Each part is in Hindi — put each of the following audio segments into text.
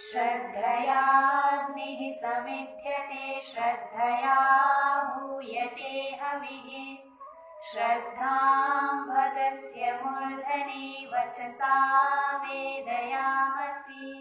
श्रद्धयाग्निः समिध्यते श्रद्धया हूयते हविः श्रद्धां भगस्य मूर्धनि वचसा वेदयामसि।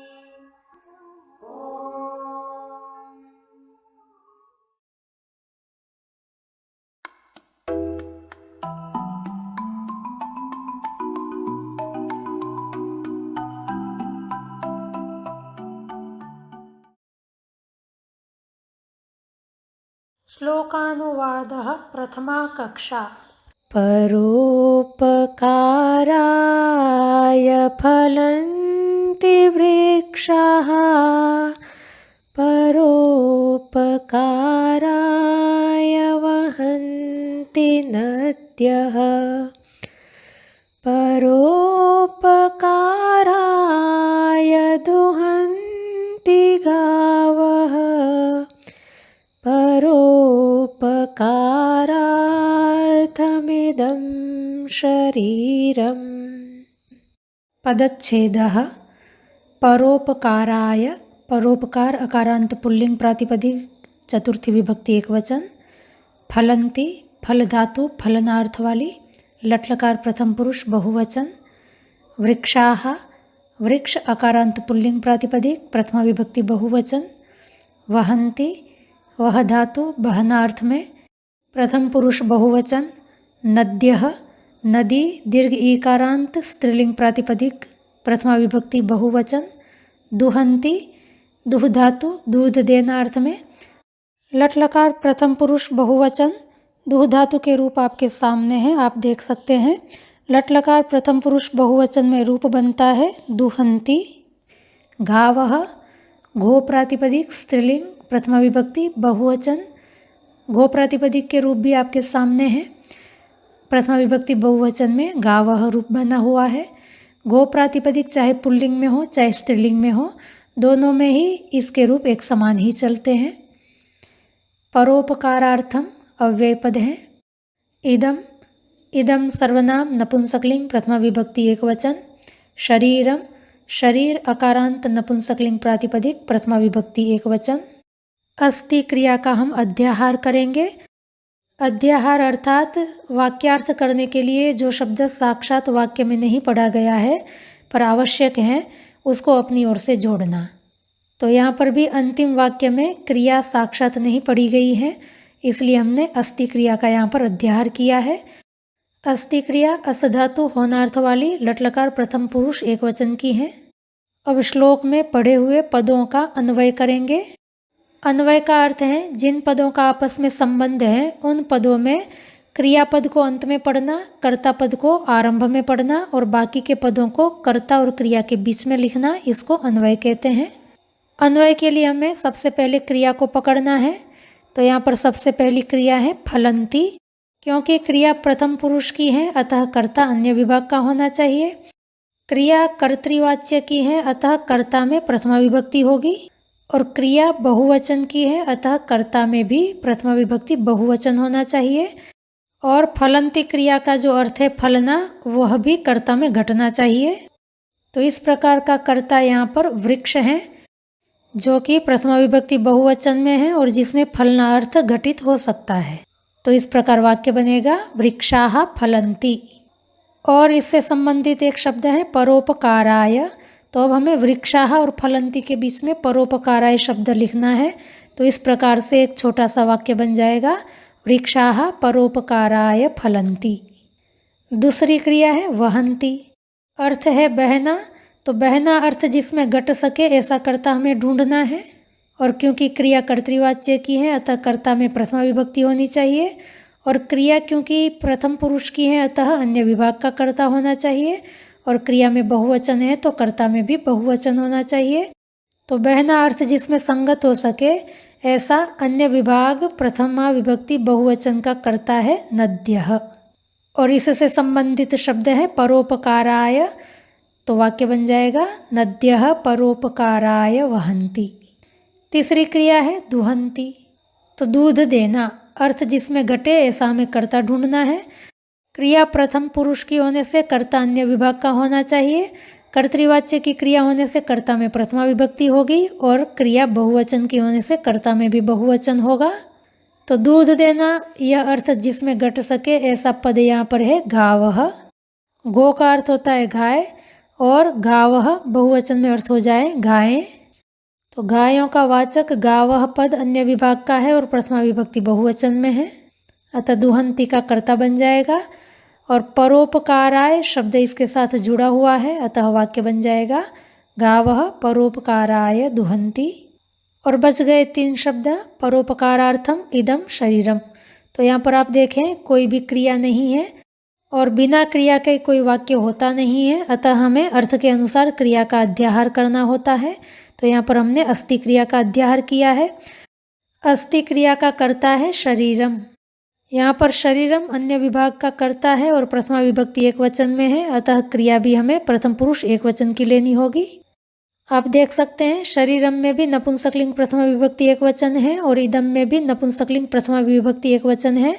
श्लोकानुवादः प्रथमा कक्षा। परोपकाराय फलन्ति वृक्षाः परोपकाराय वहन्ति नद्यः परोपकाराय दुहन्ति गावः परोपकारार्थमिदं शरीरम्। पदच्छेदः। परोपकाराय, परोपकार अकारांत पुल्लिंग प्रातिपदिक चतुर्थी विभक्ति एकवचन। फलंती, फल धातु फलनार्थ वाली, लट्लकार प्रथम पुरुष बहुवचन। वृक्षाः, वृक्ष अकारांत पुल्लिंग प्रातिपदिक प्रथमा विभक्ति बहुवचन। वहंती, वह धातु बहनार्थ में प्रथम पुरुष बहुवचन। नद्यः, नदी दीर्घ ईकारांत स्त्रीलिंग प्रातिपदिक प्रथमा विभक्ति बहुवचन। दुहंती, दुह धातु दूध देना अर्थ में लट्लकार प्रथम पुरुष बहुवचन। दुह धातु के रूप आपके सामने हैं, आप देख सकते हैं। लट्लकार प्रथम पुरुष बहुवचन में रूप बनता है दुहंती। घावः, घो प्रातिपदिक स्त्रीलिंग प्रथमा विभक्ति बहुवचन। घो प्रातिपदिक के रूप भी आपके सामने हैं। प्रथमा विभक्ति बहुवचन में गावः रूप बना हुआ है। घो प्रातिपदिक चाहे पुल्लिंग में हो चाहे स्त्रीलिंग में हो, दोनों में ही इसके रूप एक समान ही चलते हैं। परोपकारार्थम अव्यय पद है। इदम, इदम सर्वनाम नपुंसकलिंग प्रथमा विभक्ति एकवचन। शरीरम, शरीर अकारांत नपुंसकलिंग प्रातिपदिक प्रथमा विभक्ति एकवचन। अस्ति क्रिया का हम अध्याहार करेंगे। अध्याहार अर्थात वाक्यार्थ करने के लिए जो शब्द साक्षात वाक्य में नहीं पढ़ा गया है पर आवश्यक है, उसको अपनी ओर से जोड़ना। तो यहाँ पर भी अंतिम वाक्य में क्रिया साक्षात नहीं पढ़ी गई है, इसलिए हमने अस्ति क्रिया का यहाँ पर अध्याहार किया है। अस्ति क्रिया अस धातु होनार्थ वाली लट्लकार प्रथम पुरुष एकवचन की है। अब श्लोक में पढ़े हुए पदों का अन्वय करेंगे। अन्वय का अर्थ है जिन पदों का आपस में संबंध है उन पदों में क्रियापद को अंत में पढ़ना, कर्ता पद को आरंभ में पढ़ना और बाकी के पदों को कर्ता और क्रिया के बीच में लिखना, इसको अन्वय कहते हैं। अन्वय के लिए हमें सबसे पहले क्रिया को पकड़ना है। तो यहाँ पर सबसे पहली क्रिया है फलंती। क्योंकि क्रिया प्रथम पुरुष की है अतः कर्ता अन्य विभाग का होना चाहिए। क्रिया कर्तृवाच्य की है अतः कर्ता में प्रथमा विभक्ति होगी। और क्रिया बहुवचन की है अतः कर्ता में भी प्रथमा विभक्ति बहुवचन होना चाहिए। और फलंती क्रिया का जो अर्थ है फलना, वह भी कर्ता में घटना चाहिए। तो इस प्रकार का कर्ता यहाँ पर वृक्ष है, जो कि प्रथमा विभक्ति बहुवचन में है और जिसमें फलना अर्थ घटित हो सकता है। तो इस प्रकार वाक्य बनेगा वृक्षाः फलन्ति। और इससे संबंधित एक शब्द है परोपकाराय। तो अब हमें वृक्षाः और फलंती के बीच में परोपकाराय शब्द लिखना है। तो इस प्रकार से एक छोटा सा वाक्य बन जाएगा वृक्षाः परोपकाराय फलन्ति। दूसरी क्रिया है वहन्ति। अर्थ है बहना। तो बहना अर्थ जिसमें घट सके ऐसा कर्ता हमें ढूंढना है। और क्योंकि क्रिया कर्तृवाच्य की है अतः कर्ता में प्रथमा विभक्ति होनी चाहिए। और क्रिया क्योंकि प्रथम पुरुष की है अतः अन्य विभाग का कर्ता होना चाहिए। और क्रिया में बहुवचन है तो कर्ता में भी बहुवचन होना चाहिए। तो बहना अर्थ जिसमें संगत हो सके ऐसा अन्य विभाग प्रथमा विभक्ति बहुवचन का कर्ता है नद्यः। और इससे संबंधित शब्द है परोपकाराय। तो वाक्य बन जाएगा नद्यः परोपकाराय वहन्ति। तीसरी क्रिया है दुहन्ति। तो दूध देना अर्थ जिसमें घटे ऐसा हमें कर्ता ढूंढना है। क्रिया प्रथम पुरुष की होने से कर्ता अन्य विभाग का होना चाहिए। कर्तृवाच्य की क्रिया होने से कर्ता में प्रथमा विभक्ति होगी और क्रिया बहुवचन की होने से कर्ता में भी बहुवचन होगा। तो दूध देना यह अर्थ जिसमें घट सके ऐसा पद यहाँ पर है गावः। गो का अर्थ होता है गाय और गावः बहुवचन में अर्थ हो जाए गायें। तो गायों का वाचक गावः पद अन्य विभाग का है और प्रथमा विभक्ति बहुवचन में है, अतः दुहंती का कर्ता बन जाएगा। और परोपकाराय शब्द इसके साथ जुड़ा हुआ है, अतः वाक्य बन जाएगा गावः परोपकाराय दुहंती। और बच गए 3 शब्द परोपकारार्थम इदम शरीरम। तो यहाँ पर आप देखें कोई भी क्रिया नहीं है और बिना क्रिया के कोई वाक्य होता नहीं है, अतः हमें अर्थ के अनुसार क्रिया का अध्याहार करना होता है। तो यहाँ पर हमने अस्ति क्रिया का अध्याहार किया है। अस्ति क्रिया का कर्ता है शरीरम। यहाँ पर शरीरम अन्य विभाग का कर्ता है और प्रथमा विभक्ति एक वचन में है, अतः क्रिया भी हमें प्रथम पुरुष एक वचन की लेनी होगी। आप देख सकते हैं शरीरम में भी नपुंसकलिंग प्रथमा विभक्ति एक वचन है और इदम में भी नपुंसकलिंग प्रथमा विभक्ति एक वचन है।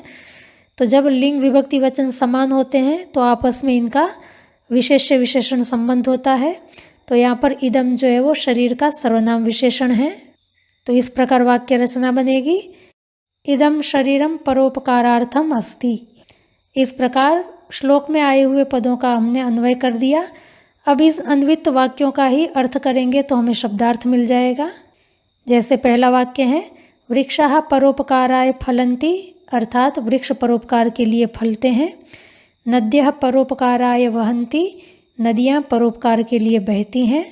तो जब लिंग विभक्ति वचन समान होते हैं तो आपस में इनका विशेष्य विशेषण संबंध होता है। तो यहाँ पर इदम जो है वो शरीर का सर्वनाम विशेषण है। तो इस प्रकार वाक्य रचना बनेगी इदम शरीरम परोपकारार्थम अस्ति। इस प्रकार श्लोक में आए हुए पदों का हमने अन्वय कर दिया। अब इस अन्वित वाक्यों का ही अर्थ करेंगे तो हमें शब्दार्थ मिल जाएगा। जैसे पहला वाक्य है वृक्षाः परोपकाराय फलन्ति, अर्थात वृक्ष परोपकार के लिए फलते हैं। नद्यः परोपकाराय वहन्ति, नदियाँ परोपकार के लिए बहती हैं।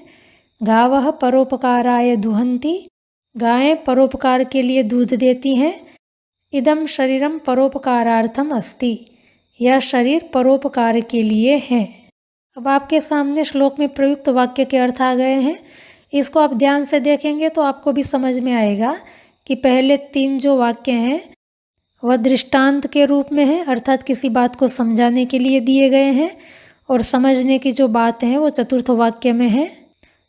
गावः परोपकाराय दुहन्ति, गायें परोपकार के लिए दूध देती हैं। इदम शरीरम परोपकारार्थम अस्ति, यह शरीर परोपकार के लिए है। अब आपके सामने श्लोक में प्रयुक्त वाक्य के अर्थ आ गए हैं। इसको आप ध्यान से देखेंगे तो आपको भी समझ में आएगा कि पहले 3 जो वाक्य हैं वह दृष्टांत के रूप में है, अर्थात किसी बात को समझाने के लिए दिए गए हैं, और समझने की जो बात है वो चतुर्थ वाक्य में है,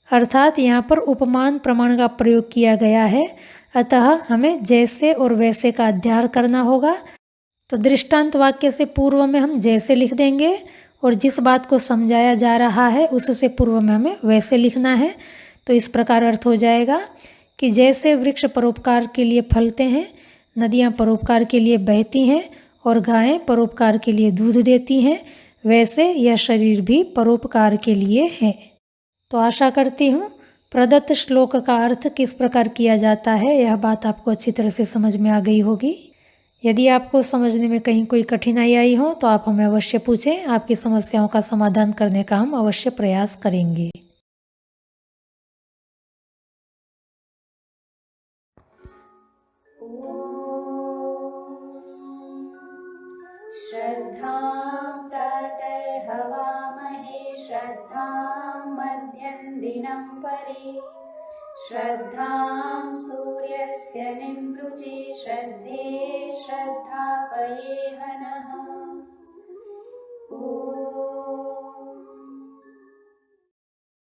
अर्थात यहाँ पर उपमान प्रमाण का प्रयोग किया गया है। अतः हमें जैसे और वैसे का अध्याहार करना होगा। तो दृष्टांत वाक्य से पूर्व में हम जैसे लिख देंगे और जिस बात को समझाया जा रहा है उससे पूर्व में हमें वैसे लिखना है। तो इस प्रकार अर्थ हो जाएगा कि जैसे वृक्ष परोपकार के लिए फलते हैं, नदियाँ परोपकार के लिए बहती हैं और गायें परोपकार के लिए दूध देती हैं, वैसे यह शरीर भी परोपकार के लिए है। तो आशा करती हूँ प्रदत्त श्लोक का अर्थ किस प्रकार किया जाता है यह बात आपको अच्छी तरह से समझ में आ गई होगी। यदि आपको समझने में कहीं कोई कठिनाई आई हो तो आप हमें अवश्य पूछें, आपकी समस्याओं का समाधान करने का हम अवश्य प्रयास करेंगे। श्रद्धां प्रातर्हवामहे श्रद्धां मध्यं दिनं परि श्रद्धां सूर्यस्य निमृचे श्रद्धे श्रद्धापये हनः।